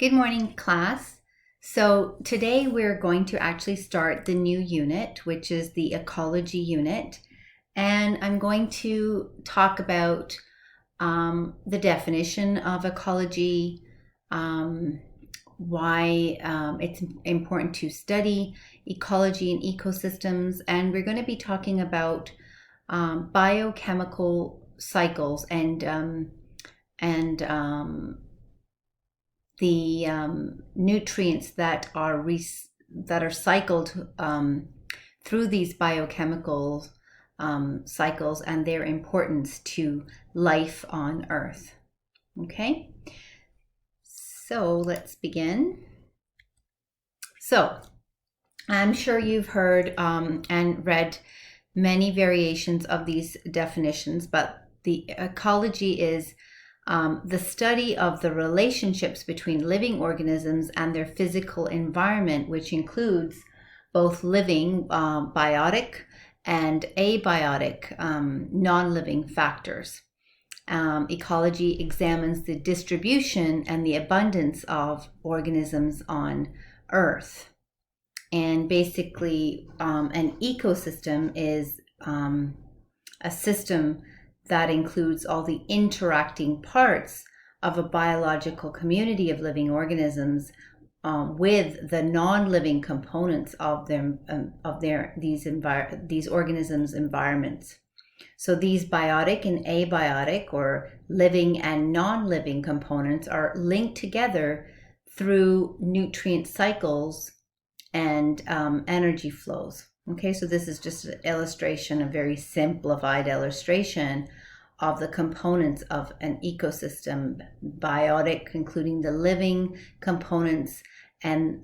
Good morning, class. So today we're going to actually start the new unit, which is the ecology unit. And I'm going to talk about the definition of ecology, why it's important to study ecology and ecosystems. And we're going to be talking about biochemical cycles and the nutrients that are cycled through these biochemical cycles and their importance to life on Earth. Okay, so let's begin. So I'm sure you've heard and read many variations of these definitions, but the ecology is the study of the relationships between living organisms and their physical environment, which includes both living, biotic, and abiotic, non-living factors. Ecology examines the distribution and the abundance of organisms on Earth. And basically, an ecosystem is a system that includes all the interacting parts of a biological community of living organisms with the non-living components of these organisms' environments. So these biotic and abiotic, or living and non-living components, are linked together through nutrient cycles and energy flows. Okay, so this is just an illustration, a very simplified illustration of the components of an ecosystem, biotic, including the living components, and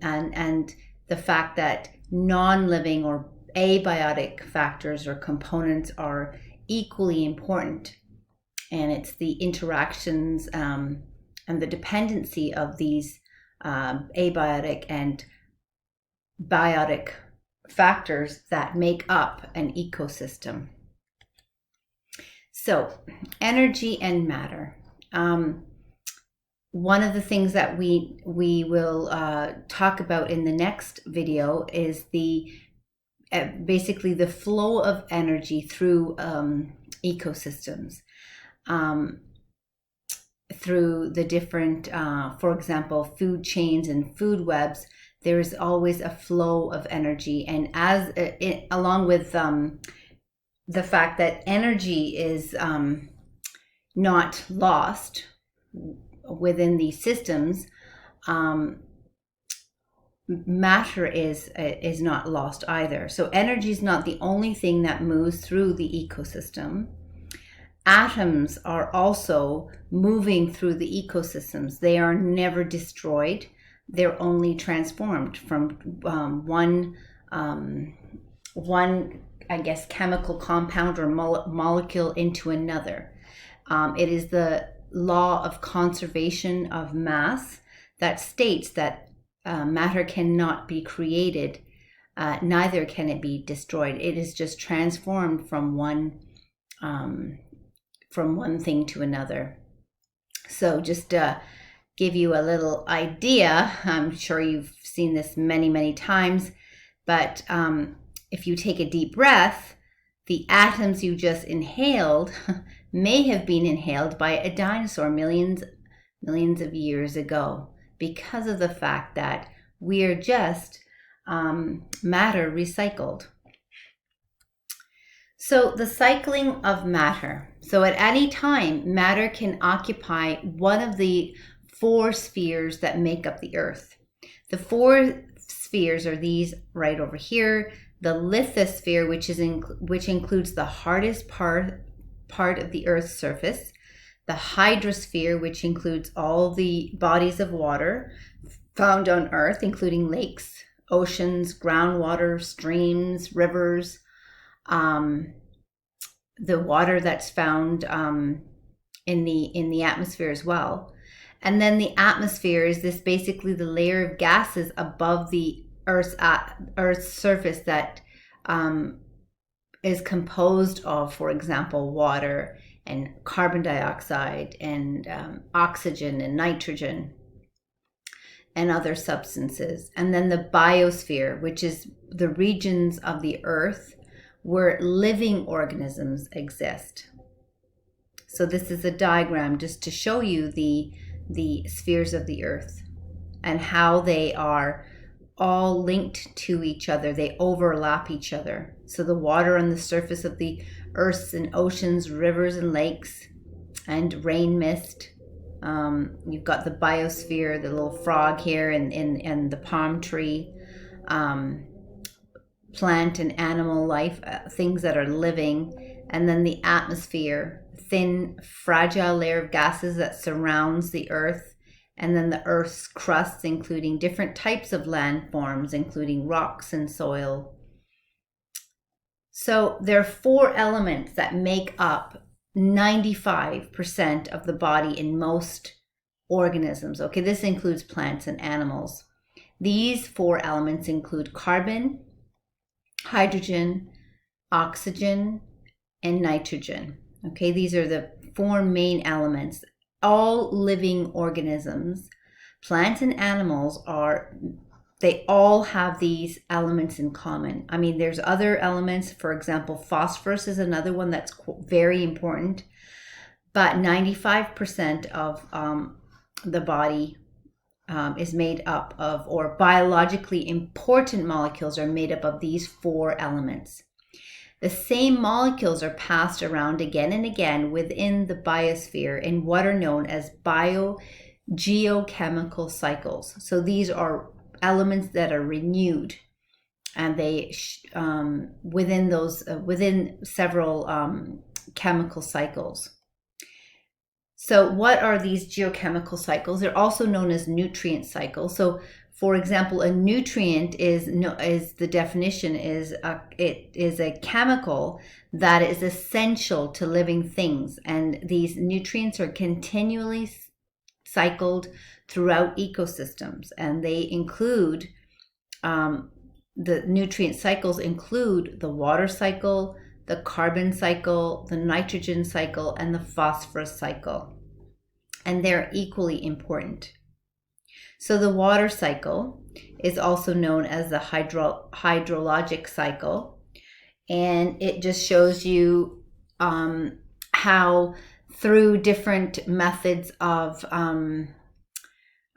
the fact that non-living or abiotic factors or components are equally important. And it's the interactions and the dependency of these abiotic and biotic factors that make up an ecosystem. So, energy and matter. One of the things that we will talk about in the next video is basically the flow of energy through ecosystems, through the different, for example, food chains and food webs. There's always a flow of energy, and along with the fact that energy is not lost within these systems, matter is not lost either. So energy is not the only thing that moves through the ecosystem. Atoms are also moving through the ecosystems. They are never destroyed. They're only transformed from one I guess chemical compound or molecule into another. It is the law of conservation of mass that states that matter cannot be created, neither can it be destroyed. It is just transformed from one thing to another. So just give you a little idea. I'm sure you've seen this many times, but if you take a deep breath, the atoms you just inhaled may have been inhaled by a dinosaur millions of years ago, because of the fact that we are just matter recycled. So the cycling of matter. So at any time, matter can occupy one of the 4 spheres that make up the Earth. The 4 spheres are these right over here. The lithosphere, which includes the hardest part of the Earth's surface. The hydrosphere, which includes all the bodies of water found on Earth, including lakes, oceans, groundwater, streams, rivers, the water that's found in the atmosphere as well. And then the atmosphere is basically the layer of gases above the Earth's surface that is composed of, for example, water and carbon dioxide and oxygen and nitrogen. and other substances. And then the biosphere, which is the regions of the earth where living organisms exist. So this is a diagram just to show you the spheres of the earth and how they are all linked to each other. They overlap each other. So the water on the surface of the earths and oceans, rivers and lakes, and rain mist. You've got the biosphere, the little frog here, and the palm tree, plant and animal life, things that are living, and then the atmosphere, thin, fragile layer of gases that surrounds the earth, and then the earth's crust, including different types of landforms, including rocks and soil. So there are 4 elements that make up 95% of the body in most organisms. Okay, this includes plants and animals. These 4 elements include carbon, hydrogen, oxygen, and nitrogen. Okay, these are the 4 main elements. All living organisms, plants and animals, they all have these elements in common. I mean, there's other elements. For example, phosphorus is another one that's very important. But 95% of the body is made up of, or biologically important molecules are made up of these 4 elements. The same molecules are passed around again and again within the biosphere in what are known as biogeochemical cycles. So these are elements that are renewed, and they within several chemical cycles. So what are these geochemical cycles? They're also known as nutrient cycles. So for example, a nutrient is the definition is it is a chemical that is essential to living things, and these nutrients are continually cycled throughout ecosystems, and they include the nutrient cycles include the water cycle, the carbon cycle, the nitrogen cycle, and the phosphorus cycle, and they're equally important. So the water cycle is also known as the hydrologic cycle, and it just shows you how through different methods of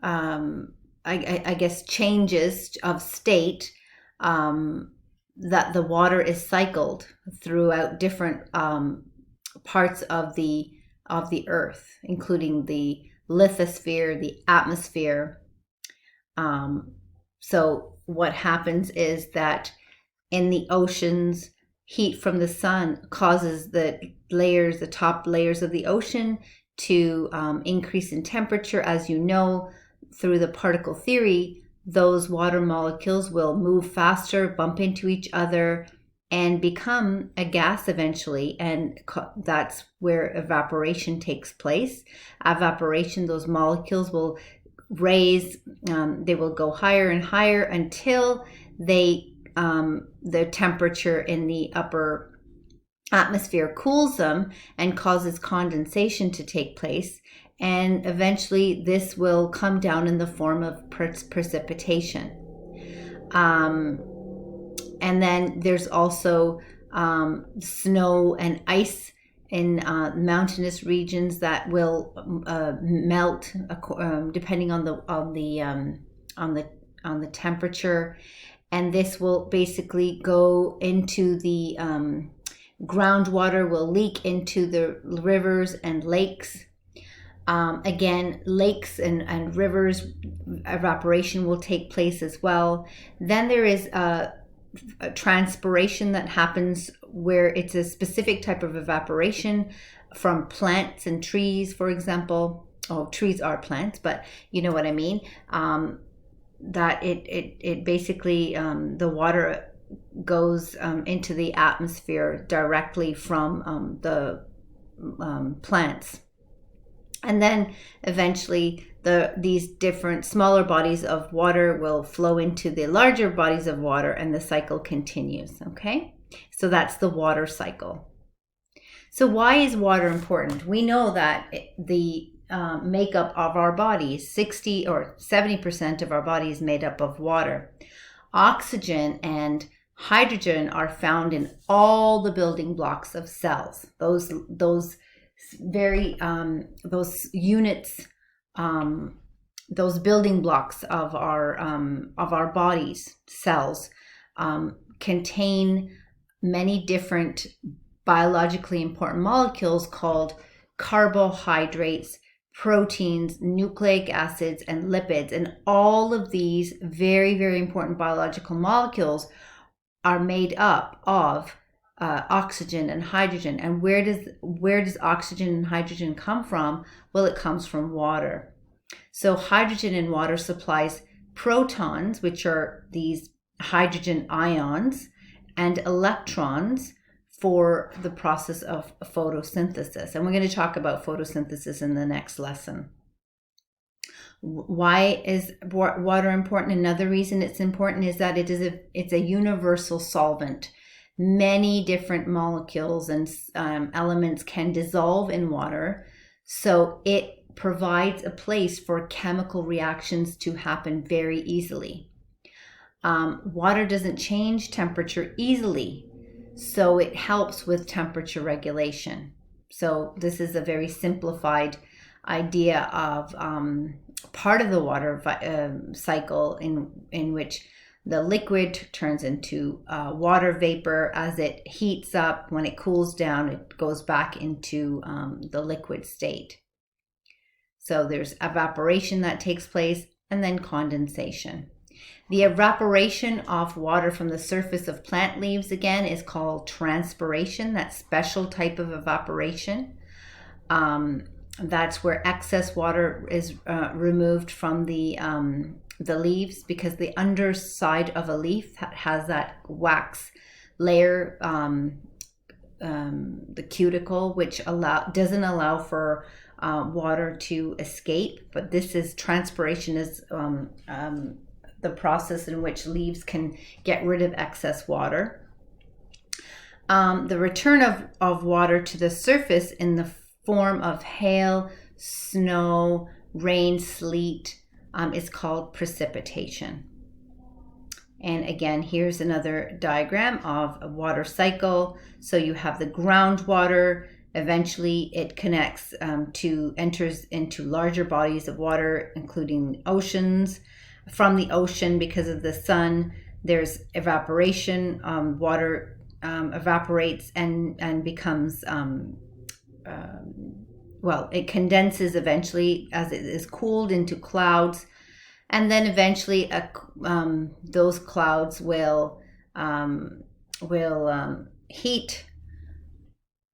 I guess changes of state, that the water is cycled throughout different parts of the earth, including the lithosphere, the atmosphere. So what happens is that in the oceans, heat from the sun causes the top layers of the ocean to increase in temperature. As you know, through the particle theory, those water molecules will move faster, bump into each other, and become a gas eventually, and that's where evaporation takes place. Evaporation, those molecules will raise, they will go higher and higher until the temperature in the upper atmosphere cools them and causes condensation to take place, and eventually this will come down in the form of precipitation. And then there's also snow and ice in mountainous regions that will melt depending on the temperature, and this will basically go into the groundwater, will leak into the rivers and lakes. Again, lakes and rivers, evaporation will take place as well. Then there is a transpiration that happens where it's a specific type of evaporation from plants and trees, for example. Oh, trees are plants, but you know what I mean. That it basically the water goes into the atmosphere directly from the plants, and then eventually these different smaller bodies of water will flow into the larger bodies of water, and the cycle continues. Okay, so that's the water cycle. So why is water important? We know that the makeup of our bodies. 60 or 70% of our body is made up of water. Oxygen and hydrogen are found in all the building blocks of cells. Those units, those building blocks of our bodies, cells, contain many different biologically important molecules called carbohydrates, proteins, nucleic acids, and lipids. And all of these very, very important biological molecules are made up of oxygen and hydrogen. And where does oxygen and hydrogen come from? Well, it comes from water. So hydrogen in water supplies protons, which are these hydrogen ions, and electrons for the process of photosynthesis. And we're going to talk about photosynthesis in the next lesson. Why is water important? Another reason it's important is that it's a universal solvent. Many different molecules and elements can dissolve in water, so it provides a place for chemical reactions to happen very easily. Water doesn't change temperature easily, so it helps with temperature regulation. So this is a very simplified idea of part of the water cycle in which the liquid turns into water vapor. As it heats up, when it cools down, it goes back into the liquid state. So there's evaporation that takes place, and then condensation. The evaporation of water from the surface of plant leaves, again, is called transpiration. That special type of evaporation. That's where excess water is removed from the leaves, because the underside of a leaf has that wax layer, the cuticle, which doesn't allow for water to escape. But this is transpiration, is the process in which leaves can get rid of excess water. The return of water to the surface in the form of hail, snow, rain, sleet is called precipitation. And again, here's another diagram of a water cycle. So you have the groundwater. Eventually it connects enters into larger bodies of water, including oceans. From the ocean, because of the sun, there's evaporation. Water evaporates and becomes it condenses eventually as it is cooled into clouds, and then eventually those clouds will heat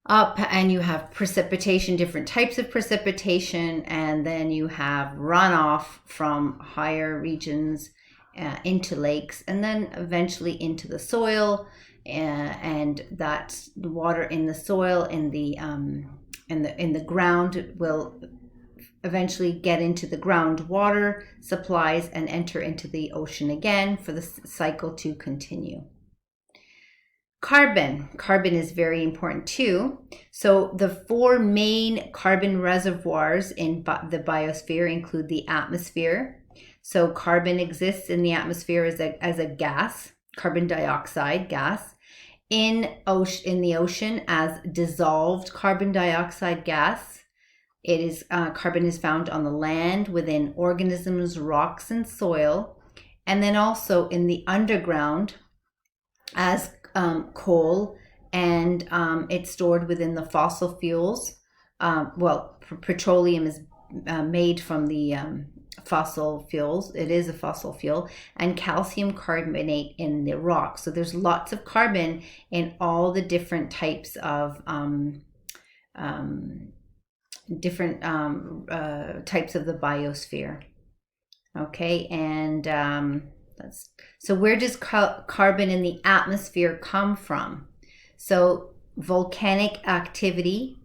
up, and you have precipitation, different types of precipitation, and then you have runoff from higher regions into lakes, and then eventually into the soil, and that's the water in the soil in the ground will eventually get into the groundwater supplies and enter into the ocean again for the cycle to continue. Carbon is very important too. So the four main carbon reservoirs in the biosphere include the atmosphere. So carbon exists in the atmosphere as a gas, carbon dioxide gas. In the ocean as dissolved carbon dioxide gas. Carbon is found on the land within organisms, rocks, and soil, and then also in the underground as coal, and it's stored within the fossil fuels. Petroleum is made from the fossil fuels. It is a fossil fuel, and calcium carbonate in the rock. So there's lots of carbon in all the different types of types of the biosphere. Okay, and so where does carbon in the atmosphere come from? So volcanic activity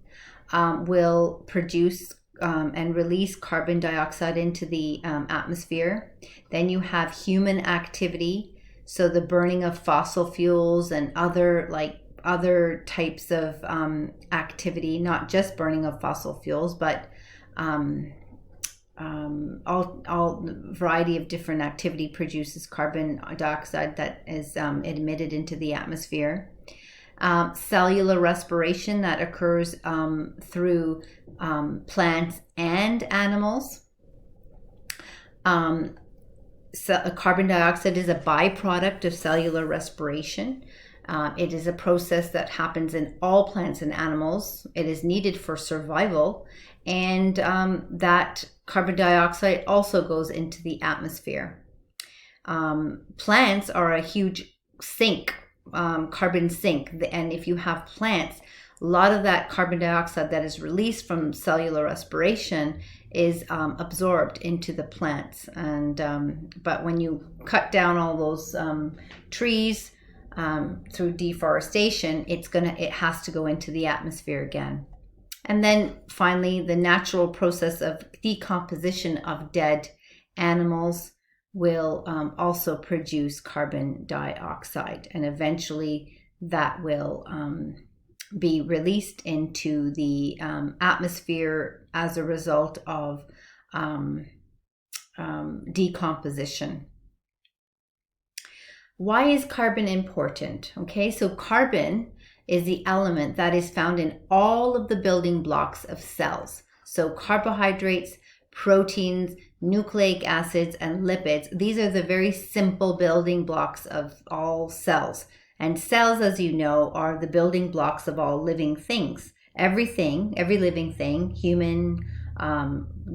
will produce and release carbon dioxide into the atmosphere. Then you have human activity, so the burning of fossil fuels and other types of activity, not just burning of fossil fuels, but all variety of different activity produces carbon dioxide that is emitted into the atmosphere. Cellular respiration that occurs through plants and animals. So carbon dioxide is a byproduct of cellular respiration. It is a process that happens in all plants and animals. It is needed for survival, and that carbon dioxide also goes into the atmosphere. Plants are a huge sink, carbon sink, and if you have plants, a lot of that carbon dioxide that is released from cellular respiration is absorbed into the plants. And but when you cut down all those trees through deforestation, it has to go into the atmosphere again. And then finally, the natural process of decomposition of dead animals will also produce carbon dioxide, and eventually that will be released into the atmosphere as a result of decomposition. Why is carbon important? Okay, so carbon is the element that is found in all of the building blocks of cells. So carbohydrates, proteins, nucleic acids, and lipids, these are the very simple building blocks of all cells. And cells, as you know, are the building blocks of all living things. Every living thing, human,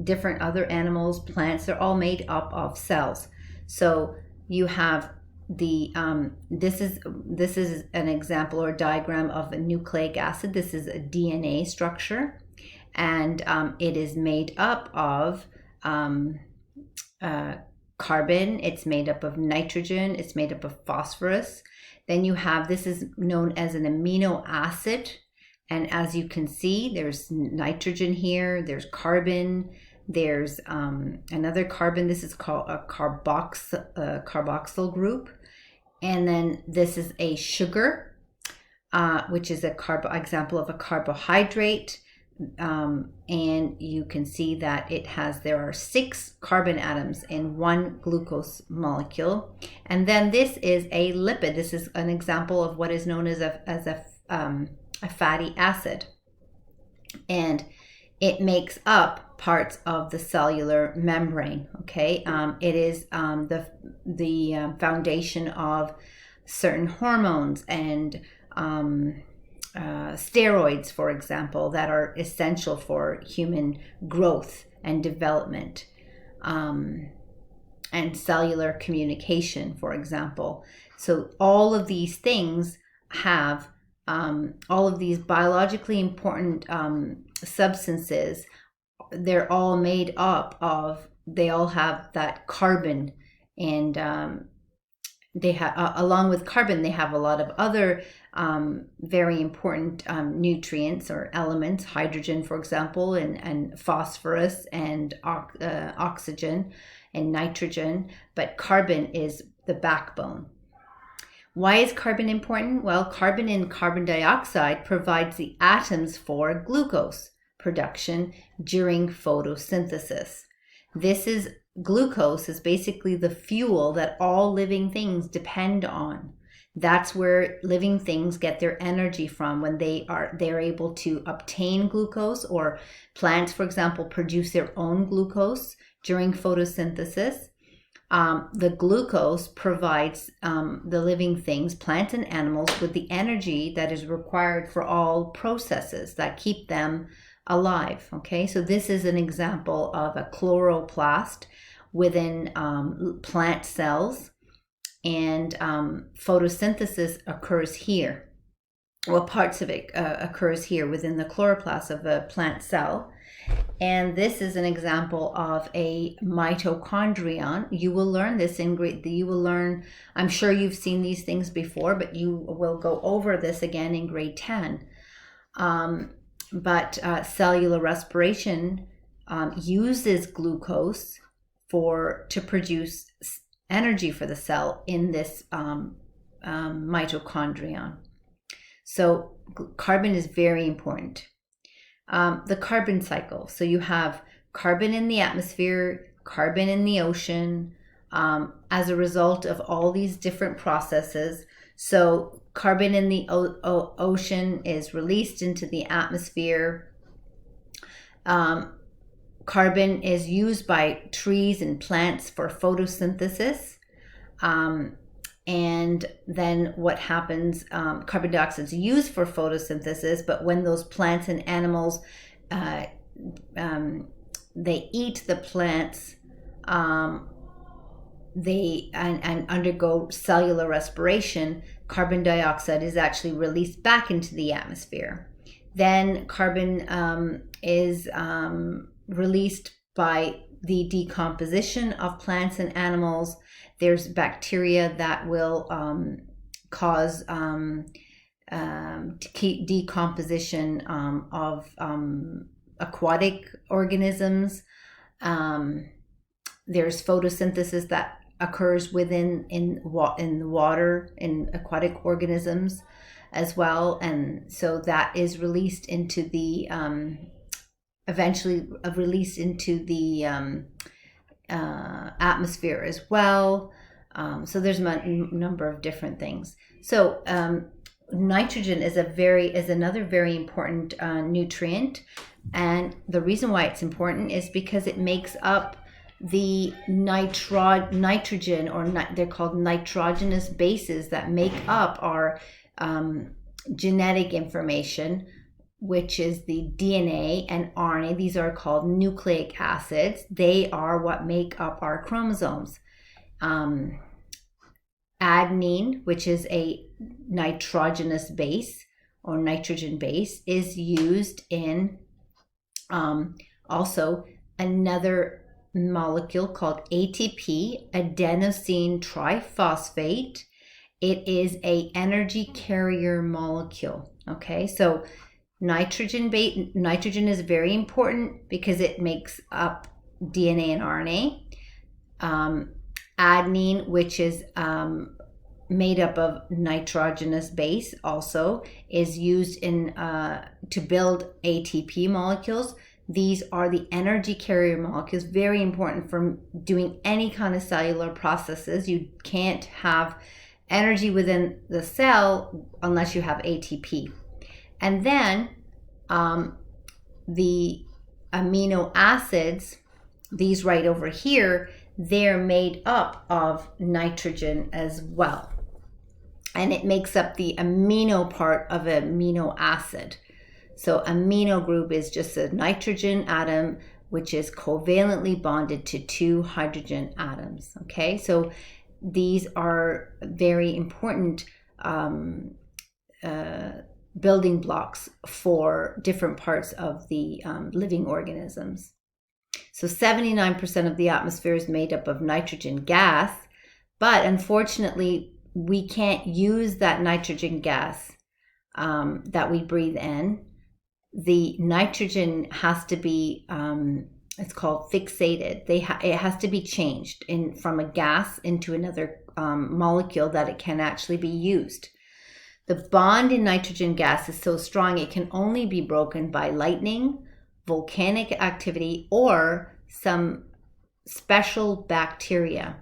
different other animals, plants, they're all made up of cells. So you have the this is an example or diagram of a nucleic acid. This is a DNA structure, and it is made up of carbon. It's made up of nitrogen. It's made up of phosphorus. Then you have, this is known as an amino acid, and as you can see, there's nitrogen here. There's carbon. There's another carbon. This is called a carboxyl group. And then this is a sugar, which is example of a carbohydrate. And you can see that there are 6 carbon atoms in one glucose molecule. And then this is a lipid. This is an example of what is known as a fatty acid. And it makes up parts of the cellular membrane. Okay, it is the foundation of certain hormones and steroids, for example, that are essential for human growth and development, and cellular communication, for example. So all of these things have all of these biologically important substances. They're all made up of, they all have that carbon, and they have, along with carbon, they have a lot of other very important nutrients or elements, hydrogen, for example, and phosphorus, and oxygen and nitrogen, but carbon is the backbone. Why is carbon important? Well, carbon in carbon dioxide provides the atoms for glucose production during photosynthesis. Glucose is basically the fuel that all living things depend on. That's where living things get their energy from when they're able to obtain glucose, or plants, for example, produce their own glucose during photosynthesis. The glucose provides the living things, plants and animals, with the energy that is required for all processes that keep them alive. Okay, so this is an example of a chloroplast within plant cells, and photosynthesis occurs here. Well, parts of it occurs here within the chloroplast of a plant cell. And this is an example of a mitochondrion. You will learn this I'm sure you've seen these things before, but you will go over this again in grade 10. But cellular respiration uses glucose to produce energy for the cell in this mitochondrion. So carbon is very important. the carbon cycle. So you have carbon in the atmosphere, carbon in the ocean, as a result of all these different processes. So carbon in the ocean is released into the atmosphere. Carbon is used by trees and plants for photosynthesis. And then what happens, carbon dioxide is used for photosynthesis, but when those plants and animals, they eat the plants, they undergo cellular respiration, carbon dioxide is actually released back into the atmosphere. Then carbon is released by the decomposition of plants and animals. There's bacteria that will cause decomposition of aquatic organisms. There's photosynthesis that occurs in water, in aquatic organisms as well, and so that is released into the eventually released into the atmosphere as well. So there's a number of different things. So nitrogen is another very important nutrient, and the reason why it's important is because it makes up the nitrogen, or they're called nitrogenous bases that make up our genetic information, which is the DNA and RNA. These are called nucleic acids. They are what make up our chromosomes. Adenine, which is a nitrogenous base or nitrogen base, is used in also another molecule called ATP, adenosine triphosphate. It is a energy carrier molecule. Okay, so nitrogen is very important because it makes up DNA and RNA. Adenine, which is made up of nitrogenous base, also is used in to build ATP molecules. These are the energy carrier molecules, very important for doing any kind of cellular processes. You can't have energy within the cell unless you have ATP. And then the amino acids, these right over here, they're made up of nitrogen as well. And it makes up the amino part of an amino acid. So amino group is just a nitrogen atom, which is covalently bonded to two hydrogen atoms. Okay, so these are very important building blocks for different parts of the living organisms. So 79% of the atmosphere is made up of nitrogen gas, but unfortunately, we can't use that nitrogen gas that we breathe in. The nitrogen has to be, it's called fixated. It has to be changed from a gas into another molecule that it can actually be used. The bond in nitrogen gas is so strong it can only be broken by lightning, volcanic activity, or some special bacteria.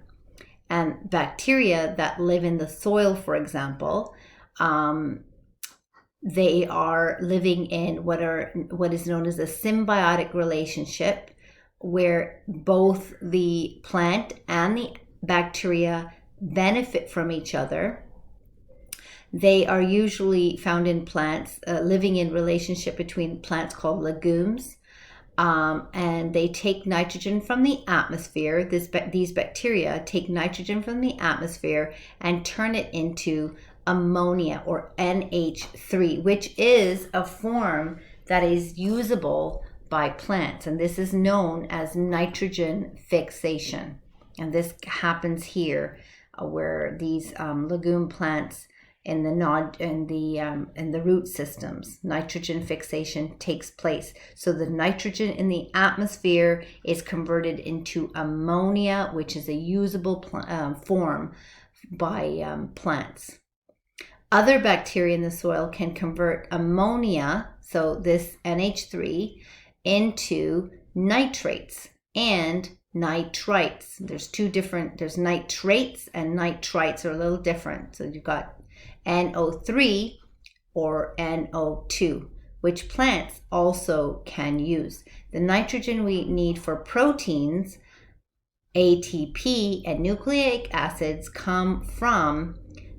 And bacteria that live in the soil, for example, they are living in what is known as a symbiotic relationship, where both the plant and the bacteria benefit from each other. They are usually found in plants, living in relationship between plants called legumes, and they take nitrogen from the atmosphere. These bacteria take nitrogen from the atmosphere and turn it into ammonia, or NH3, which is a form that is usable by plants, and this is known as nitrogen fixation. And this happens here, where these legume plants in the root systems, nitrogen fixation takes place. So the nitrogen in the atmosphere is converted into ammonia, which is a usable form by plants. Other bacteria in the soil can convert ammonia, so this NH3, into nitrates and nitrites. There's there's nitrates and nitrites are a little different. So you've got NO3 or NO2, which plants also can use. The nitrogen we need for proteins, ATP and nucleic acids, come from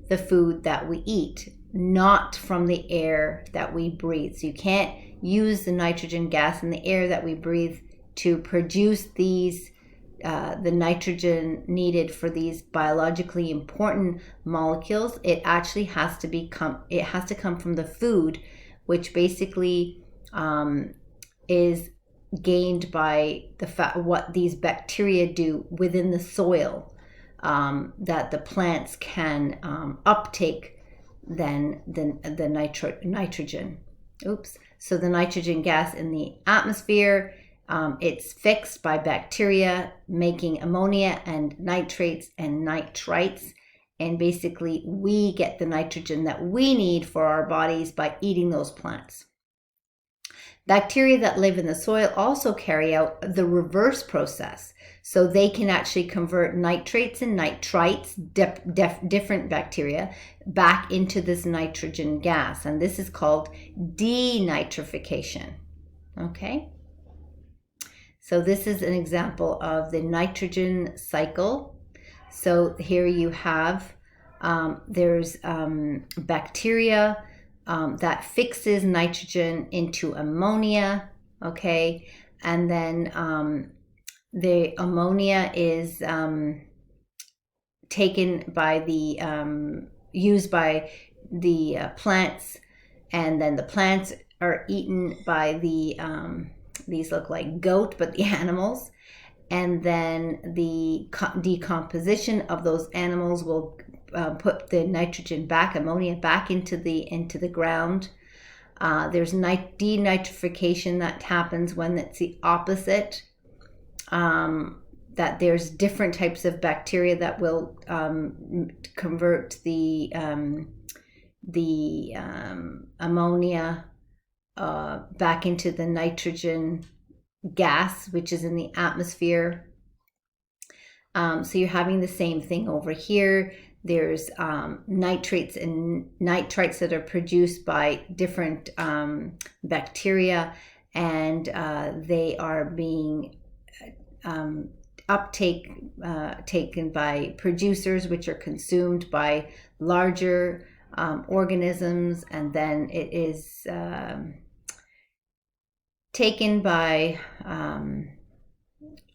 the food that we eat, not from the air that we breathe. So you can't use the nitrogen gas in the air that we breathe to produce these the nitrogen needed for these biologically important molecules. It actually has to come from the food, which basically is gained by the fact what these bacteria do within the soil, that the plants can uptake then the nitrogen. So the nitrogen gas in the atmosphere, it's fixed by bacteria making ammonia and nitrates and nitrites, and basically we get the nitrogen that we need for our bodies by eating those plants. Bacteria that live in the soil also carry out the reverse process. So they can actually convert nitrates and nitrites, different bacteria, back into this nitrogen gas. And this is called denitrification. Okay? So this is an example of the nitrogen cycle. So here you have, there's bacteria that fixes nitrogen into ammonia, okay? And then the ammonia is taken by used by the plants, and then the plants are eaten by these look like goat, but the animals. And then the decomposition of those animals will put the nitrogen back, ammonia back into the ground. There's denitrification that happens when it's the opposite. That there's different types of bacteria that will convert the ammonia back into the nitrogen gas, which is in the atmosphere. So you're having the same thing over here. There's nitrates and nitrites that are produced by different bacteria, and they are being taken by producers, which are consumed by larger organisms, and then it is taken by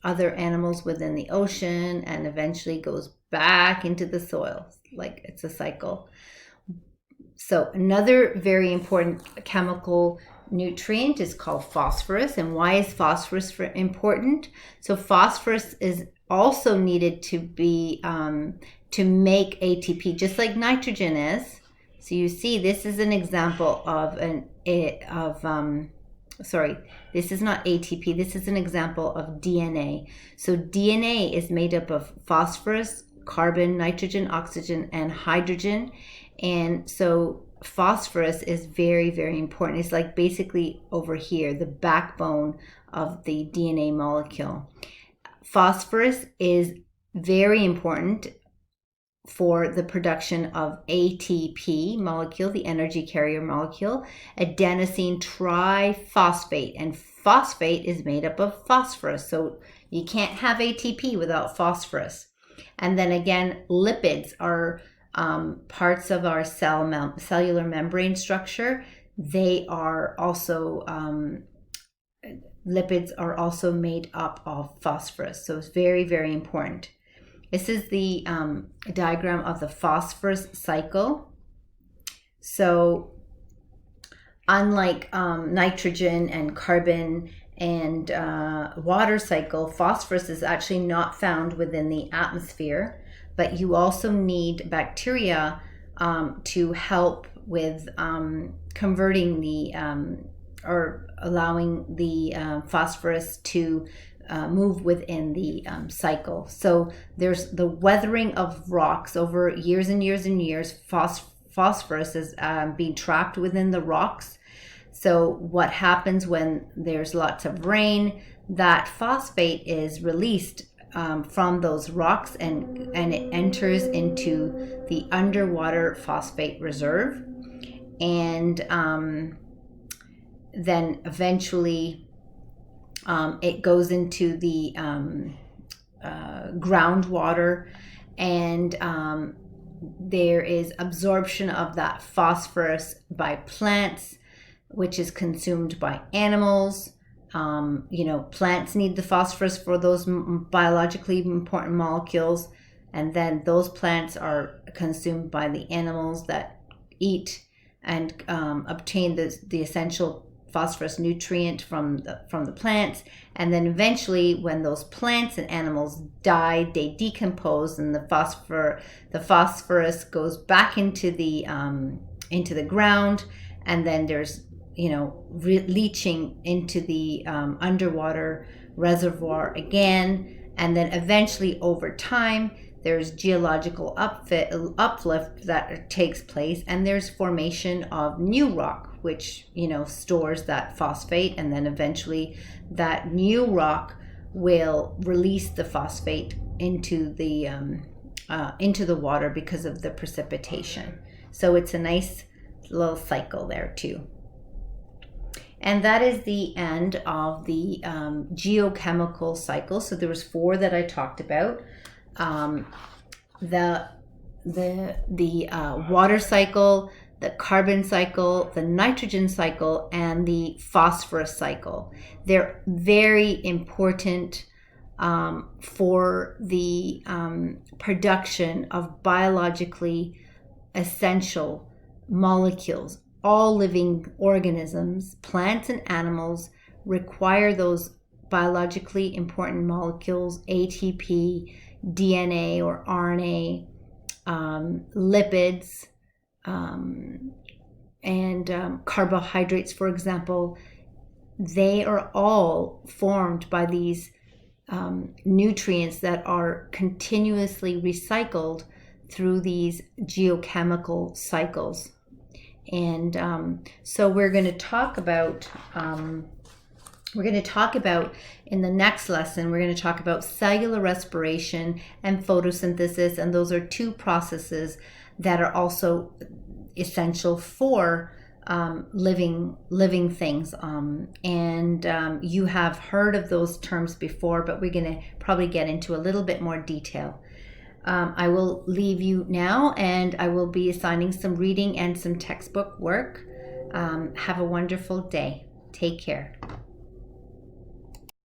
other animals within the ocean, and eventually goes back into the soil. Like, it's a cycle. So another very important chemical nutrient is called phosphorus. And why is phosphorus important? So phosphorus is also needed to be to make ATP, just like nitrogen is. So you see, this is an example of this is not ATP. This is an example of DNA. So DNA is made up of phosphorus, carbon, nitrogen, oxygen, and hydrogen. And so phosphorus is very, very important. It's like basically over here, the backbone of the DNA molecule. Phosphorus is very important for the production of ATP molecule, the energy carrier molecule, adenosine triphosphate, and phosphate is made up of phosphorus. So you can't have ATP without phosphorus. And then again, lipids are parts of our cellular membrane structure. They are also lipids are also made up of phosphorus. So it's very, very important. This is the diagram of the phosphorus cycle. So unlike nitrogen and carbon and water cycle, phosphorus is actually not found within the atmosphere, but you also need bacteria to help with converting the or allowing the phosphorus to move within the cycle. So there's the weathering of rocks over years and years and years. phosphorus is being trapped within the rocks. So what happens when there's lots of rain, that phosphate is released from those rocks, and it enters into the underwater phosphate reserve. And then eventually it goes into the groundwater, and there is absorption of that phosphorus by plants, which is consumed by animals. Plants need the phosphorus for those biologically important molecules, and then those plants are consumed by the animals that eat and obtain the essential phosphorus nutrient from the plants. And then eventually, when those plants and animals die, they decompose, and the phosphorus goes back into the ground, and then there's leaching into the underwater reservoir again. And then eventually, over time, there's geological uplift that takes place, and there's formation of new rock, which stores that phosphate, and then eventually that new rock will release the phosphate into the water because of the precipitation. So it's a nice little cycle there too. And that is the end of the geochemical cycle. So there was 4 that I talked about. The water cycle, the carbon cycle, the nitrogen cycle, and the phosphorus cycle. They're very important for the production of biologically essential molecules. All living organisms, plants and animals, require those biologically important molecules: ATP, DNA or RNA, lipids, and carbohydrates, for example. They are all formed by these nutrients that are continuously recycled through these geochemical cycles. And so we're going to talk about in the next lesson, we're going to talk about cellular respiration and photosynthesis, and those are 2 processes that are also essential for living things. You have heard of those terms before, but we're going to probably get into a little bit more detail. I will leave you now, and I will be assigning some reading and some textbook work. Have a wonderful day. Take care.